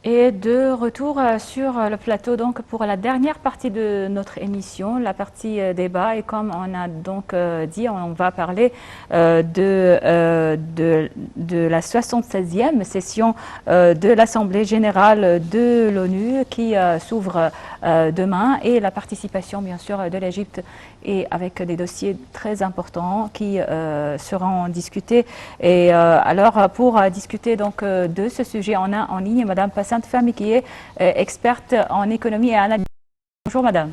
Et de retour sur le plateau donc pour la dernière partie de notre émission, la partie débat. Et comme on a donc dit, on va parler de la 76e session de l'Assemblée générale de l'ONU qui s'ouvre demain, et la participation bien sûr de l'Égypte, et avec des dossiers très importants qui seront discutés. Et alors pour discuter donc de ce sujet, on a en ligne Madame Passante Fahmy qui est experte en économie et analyse. Bonjour Madame.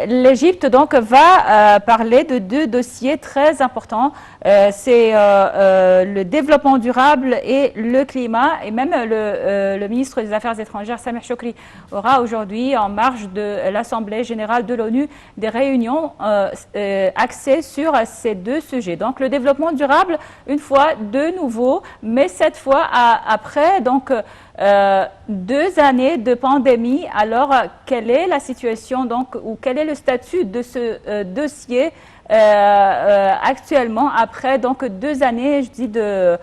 L'Égypte donc va parler de deux dossiers très importants. C'est le développement durable et le climat. Et même le ministre des Affaires étrangères, Sameh Shoukry, aura aujourd'hui, en marge de l'Assemblée générale de l'ONU, des réunions axées sur ces deux sujets. Donc le développement durable, une fois de nouveau, mais cette fois après donc 2 années de pandémie. Alors, quelle est la situation donc, ou quel est le statut de ce dossier actuellement après donc 2 années, je dis de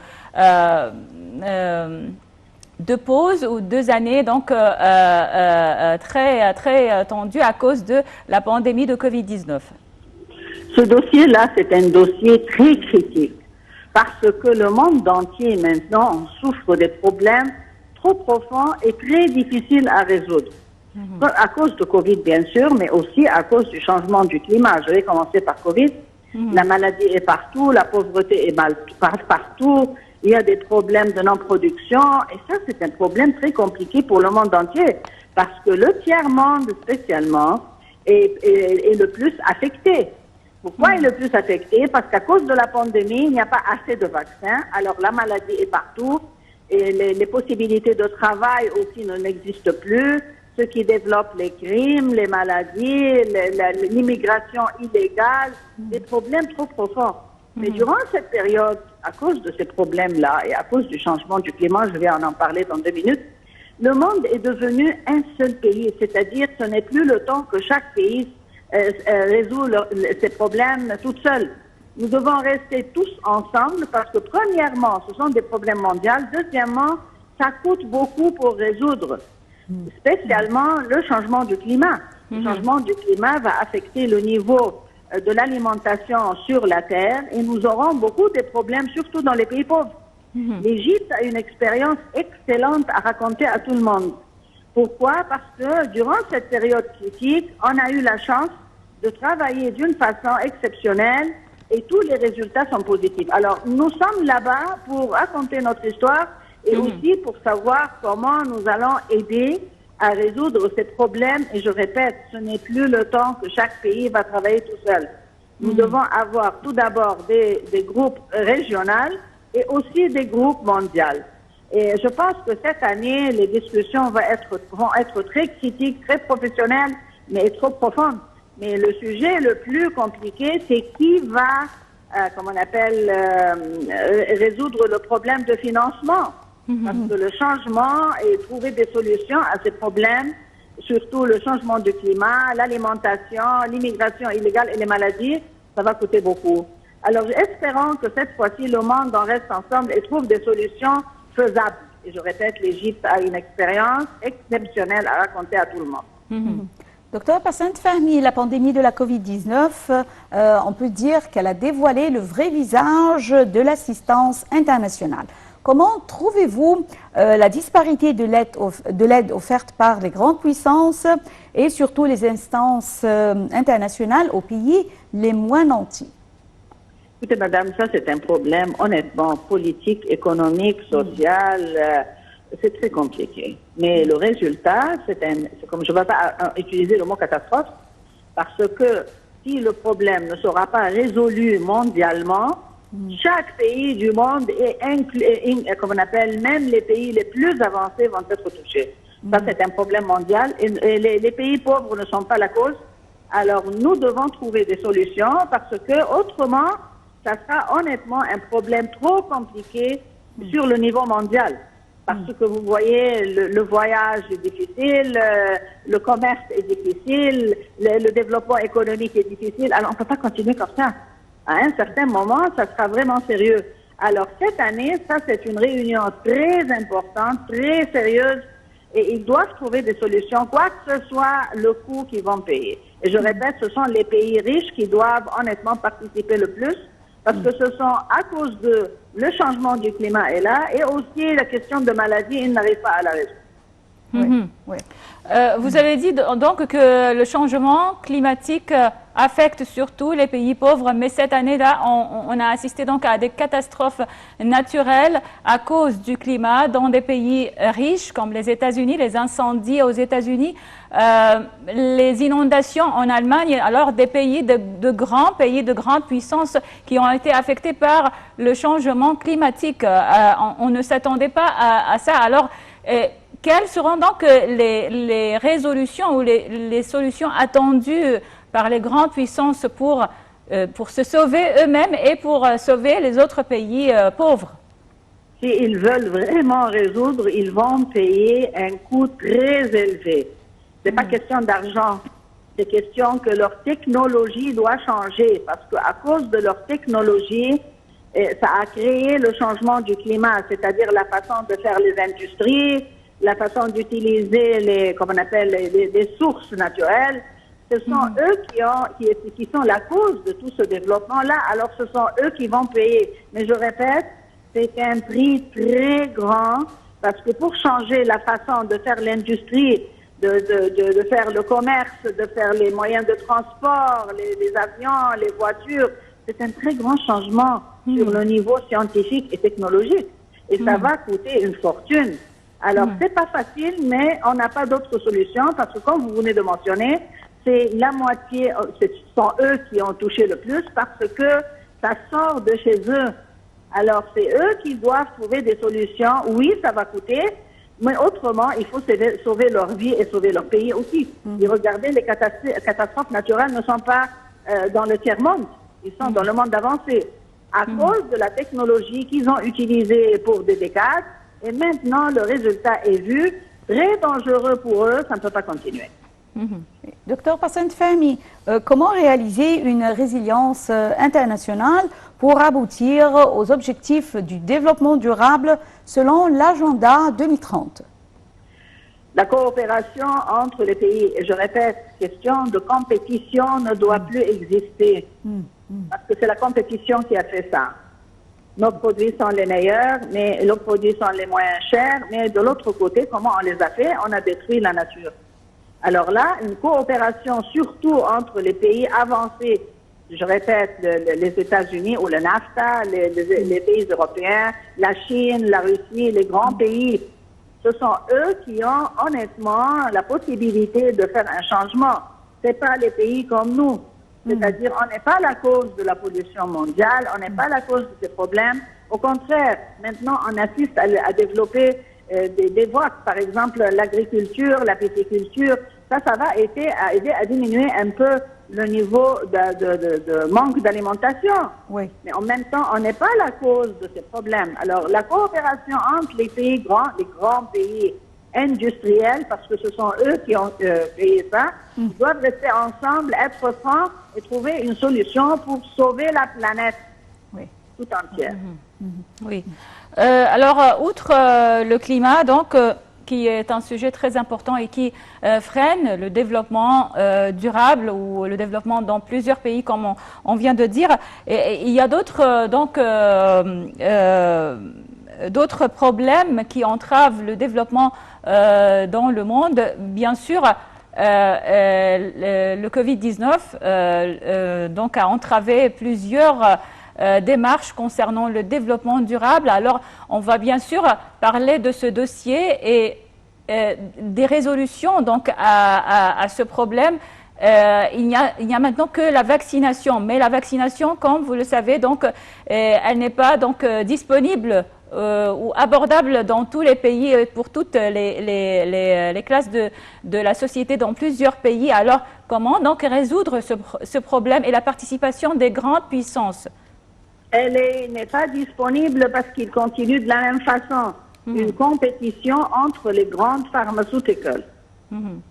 pause, ou 2 années donc très tendues à cause de la pandémie de Covid-19? Ce dossier-là, c'est un dossier très critique parce que le monde entier maintenant souffre des problèmes trop profonds et très difficiles à résoudre. À cause de Covid, bien sûr, mais aussi à cause du changement du climat. Je vais commencer par Covid. La maladie est partout, la pauvreté est partout, il y a des problèmes de non-production, et ça, c'est un problème très compliqué pour le monde entier, parce que le tiers-monde, spécialement, est le plus affecté. Pourquoi est le plus affecté? Parce qu'à cause de la pandémie, il n'y a pas assez de vaccins, alors la maladie est partout, et les possibilités de travail aussi n'existent plus, ce qui développe les crimes, les maladies, l'immigration illégale, des problèmes trop profonds. Mais durant cette période, à cause de ces problèmes-là et à cause du changement du climat, je vais en parler dans 2 minutes, le monde est devenu un seul pays, c'est-à-dire ce n'est plus le temps que chaque pays résout ses problèmes toute seule. Nous devons rester tous ensemble parce que premièrement, ce sont des problèmes mondiaux. Deuxièmement, ça coûte beaucoup pour résoudre, spécialement le changement du climat. Le changement du climat va affecter le niveau de l'alimentation sur la Terre et nous aurons beaucoup de problèmes, surtout dans les pays pauvres. L'Égypte a une expérience excellente à raconter à tout le monde. Pourquoi? Parce que durant cette période critique, on a eu la chance de travailler d'une façon exceptionnelle et tous les résultats sont positifs. Alors, nous sommes là-bas pour raconter notre histoire et aussi pour savoir comment nous allons aider à résoudre ces problèmes. Et je répète, ce n'est plus le temps que chaque pays va travailler tout seul. Nous devons avoir tout d'abord des groupes régionaux et aussi des groupes mondiaux. Et je pense que cette année, les discussions vont être très critiques, très professionnelles, mais trop profondes. Mais le sujet le plus compliqué, c'est qui va, résoudre le problème de financement. Parce que le changement et trouver des solutions à ces problèmes, surtout le changement du climat, l'alimentation, l'immigration illégale et les maladies, ça va coûter beaucoup. Alors, espérons que cette fois-ci, le monde en reste ensemble et trouve des solutions faisables. Et je répète, l'Égypte a une expérience exceptionnelle à raconter à tout le monde. Docteur Passante Fahmy, la pandémie de la Covid-19, on peut dire qu'elle a dévoilé le vrai visage de l'assistance internationale. Comment trouvez-vous la disparité de l'aide offerte par les grandes puissances et surtout les instances internationales aux pays les moins nantis? Écoutez, madame, ça c'est un problème, honnêtement, politique, économique, social, c'est très compliqué. Mais le résultat, c'est comme je ne vais pas utiliser le mot catastrophe, parce que si le problème ne sera pas résolu mondialement, chaque pays du monde est inclus, comme on appelle, même les pays les plus avancés vont être touchés. Ça, c'est un problème mondial et les pays pauvres ne sont pas la cause. Alors, nous devons trouver des solutions parce que autrement, ça sera honnêtement un problème trop compliqué sur le niveau mondial. Parce que vous voyez, le voyage est difficile, le commerce est difficile, le développement économique est difficile. Alors, on ne peut pas continuer comme ça. À un certain moment, ça sera vraiment sérieux. Alors, cette année, ça, c'est une réunion très importante, très sérieuse, et ils doivent trouver des solutions, quoi que ce soit le coût qu'ils vont payer. Et je répète, ce sont les pays riches qui doivent honnêtement participer le plus, parce que ce sont à cause de le changement du climat est là, et aussi la question de maladie, ils n'arrivent pas à la résoudre. Oui. Vous avez dit donc que le changement climatique affecte surtout les pays pauvres, mais cette année-là, on a assisté donc à des catastrophes naturelles à cause du climat dans des pays riches comme les États-Unis, les incendies aux États-Unis, les inondations en Allemagne, alors des pays de grands pays, de grande puissance qui ont été affectés par le changement climatique. On ne s'attendait pas à ça. Alors, quelles seront donc les résolutions ou les solutions attendues par les grandes puissances pour se sauver eux-mêmes et pour sauver les autres pays pauvres? S'ils veulent vraiment résoudre, ils vont payer un coût très élevé. C'est pas question d'argent, c'est question que leur technologie doit changer parce qu'à cause de leur technologie, ça a créé le changement du climat, c'est-à-dire la façon de faire les industries, la façon d'utiliser les sources naturelles. Ce sont eux qui sont la cause de tout ce développement-là. Alors, ce sont eux qui vont payer. Mais je répète, c'est un prix très grand parce que pour changer la façon de faire l'industrie, de faire le commerce, de faire les moyens de transport, les avions, les voitures, c'est un très grand changement sur le niveau scientifique et technologique. Et ça va coûter une fortune. Alors, c'est pas facile, mais on n'a pas d'autre solution parce que, comme vous venez de mentionner, c'est la moitié, ce sont eux qui ont touché le plus parce que ça sort de chez eux. Alors, c'est eux qui doivent trouver des solutions. Oui, ça va coûter, mais autrement, il faut sauver leur vie et sauver leur pays aussi. Et regardez, les catastrophes naturelles ne sont pas dans le tiers-monde, ils sont dans le monde avancé. À cause de la technologie qu'ils ont utilisée pour des décades, et maintenant, le résultat est vu, très dangereux pour eux, ça ne peut pas continuer. Docteur Passant Fahmy, comment réaliser une résilience internationale pour aboutir aux objectifs du développement durable selon l'agenda 2030? La coopération entre les pays, et je répète, question de compétition ne doit plus exister, parce que c'est la compétition qui a fait ça. Nos produits sont les meilleurs, mais nos produits sont les moins chers. Mais de l'autre côté, comment on les a fait? On a détruit la nature. Alors là, une coopération surtout entre les pays avancés, je répète, les États-Unis ou le NAFTA, les pays européens, la Chine, la Russie, les grands pays, ce sont eux qui ont honnêtement la possibilité de faire un changement. C'est pas les pays comme nous. C'est-à-dire, on n'est pas la cause de la pollution mondiale, on n'est pas la cause de ces problèmes. Au contraire, maintenant, on assiste à développer des voies. Par exemple, l'agriculture, la pisciculture, ça va aider à diminuer un peu le niveau de manque d'alimentation. Oui. Mais en même temps, on n'est pas la cause de ces problèmes. Alors, la coopération entre les pays grands, les grands pays industriels, parce que ce sont eux qui ont créé ça, doivent rester ensemble, être francs et trouver une solution pour sauver la planète tout entière. Oui. Alors, outre le climat, donc, qui est un sujet très important et qui freine le développement durable ou le développement dans plusieurs pays, comme on vient de dire, et il y a d'autres d'autres problèmes qui entravent le développement dans le monde. Bien sûr, le Covid-19 donc a entravé plusieurs démarches concernant le développement durable. Alors, on va bien sûr parler de ce dossier et des résolutions donc à ce problème. Il n'y a maintenant que la vaccination, mais la vaccination, comme vous le savez, donc, elle n'est pas donc disponible ou abordable dans tous les pays, pour toutes les classes de la société dans plusieurs pays. Alors, comment donc résoudre ce problème et la participation des grandes puissances? Elle n'est pas disponible parce qu'il continue de la même façon. Une compétition entre les grandes pharmaceuticals.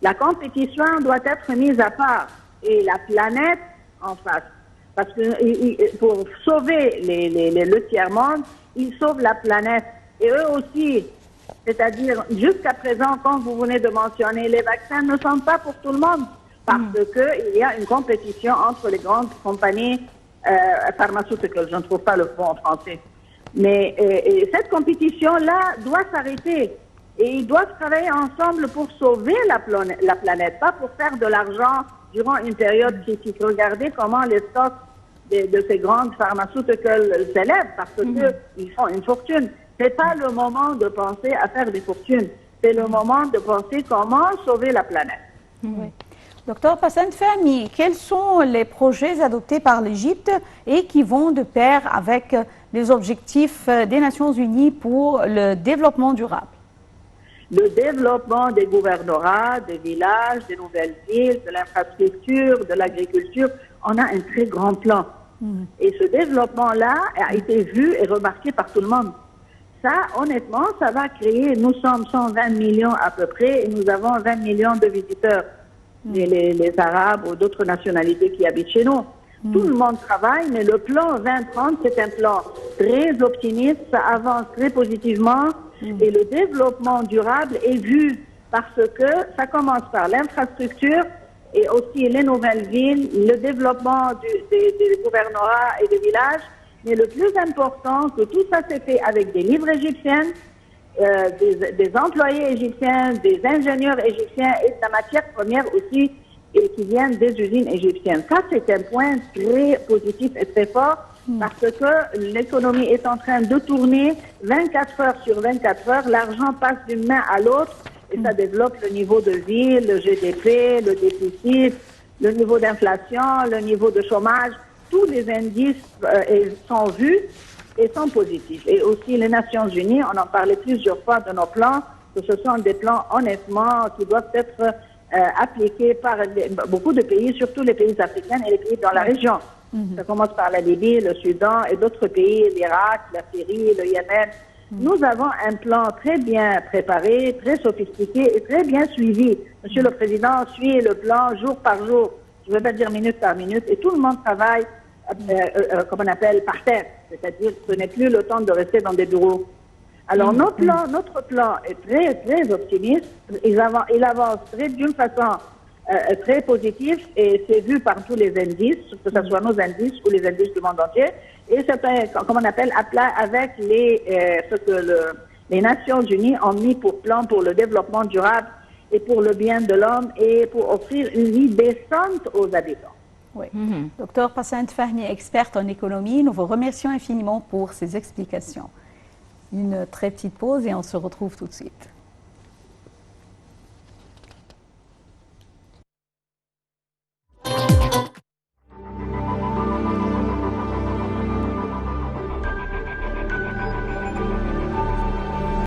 La compétition doit être mise à part et la planète en face. Parce que pour sauver le tiers-monde, ils sauvent la planète. Et eux aussi, c'est-à-dire, jusqu'à présent, quand vous venez de mentionner, les vaccins ne sont pas pour tout le monde. Parce qu'il y a une compétition entre les grandes compagnies pharmaceutiques. Je ne trouve pas le mot en français. Mais cette compétition-là doit s'arrêter. Et ils doivent travailler ensemble pour sauver la planète, pas pour faire de l'argent durant une période critique. Regardez comment les stocks de ces grandes pharmaceutiques s'élèvent parce qu'ils font une fortune. C'est pas le moment de penser à faire des fortunes. C'est le moment de penser comment sauver la planète. Oui. Docteur Passant Fahmy, quels sont les projets adoptés par l'Égypte et qui vont de pair avec les objectifs des Nations Unies pour le développement durable? Le développement des gouvernorats, des villages, des nouvelles villes, de l'infrastructure, de l'agriculture, on a un très grand plan. Et ce développement-là a été vu et remarqué par tout le monde. Ça, honnêtement, ça va créer, nous sommes 120 millions à peu près et nous avons 20 millions de visiteurs, les Arabes ou d'autres nationalités qui habitent chez nous. Tout le monde travaille, mais le plan 2030, c'est un plan très optimiste, ça avance très positivement et le développement durable est vu parce que ça commence par l'infrastructure et aussi les nouvelles villes, le développement des gouvernorats et des villages. Mais le plus important, que tout ça s'est fait avec des livres égyptiens, des employés égyptiens, des ingénieurs égyptiens et de la matière première aussi, et qui viennent des usines égyptiennes. Ça, c'est un point très positif et très fort parce que l'économie est en train de tourner 24 heures sur 24 heures. L'argent passe d'une main à l'autre et ça développe le niveau de vie, le GDP, le déficit, le niveau d'inflation, le niveau de chômage. Tous les indices sont vus et sont positifs. Et aussi les Nations Unies, on en parlait plusieurs fois de nos plans, que ce sont des plans honnêtement qui doivent être appliqués par beaucoup de pays, surtout les pays africains et les pays dans la région. Ça commence par la Libye, le Soudan et d'autres pays, l'Irak, la Syrie, le Yémen. Nous avons un plan très bien préparé, très sophistiqué et très bien suivi. Monsieur le Président suit le plan jour par jour, je ne veux pas dire minute par minute, et tout le monde travaille, comme on appelle, par terre. C'est-à-dire que ce n'est plus le temps de rester dans des bureaux. Alors notre plan est très, très optimiste. Il avance d'une façon très positive et c'est vu par tous les indices, que ce soit nos indices ou les indices du monde entier. Et c'est, comme on appelle, avec ce que les Nations Unies ont mis pour plan pour le développement durable et pour le bien de l'homme et pour offrir une vie décente aux habitants. Oui. Docteur Passant Fahmy, experte en économie, nous vous remercions infiniment pour ces explications. Une très petite pause et on se retrouve tout de suite.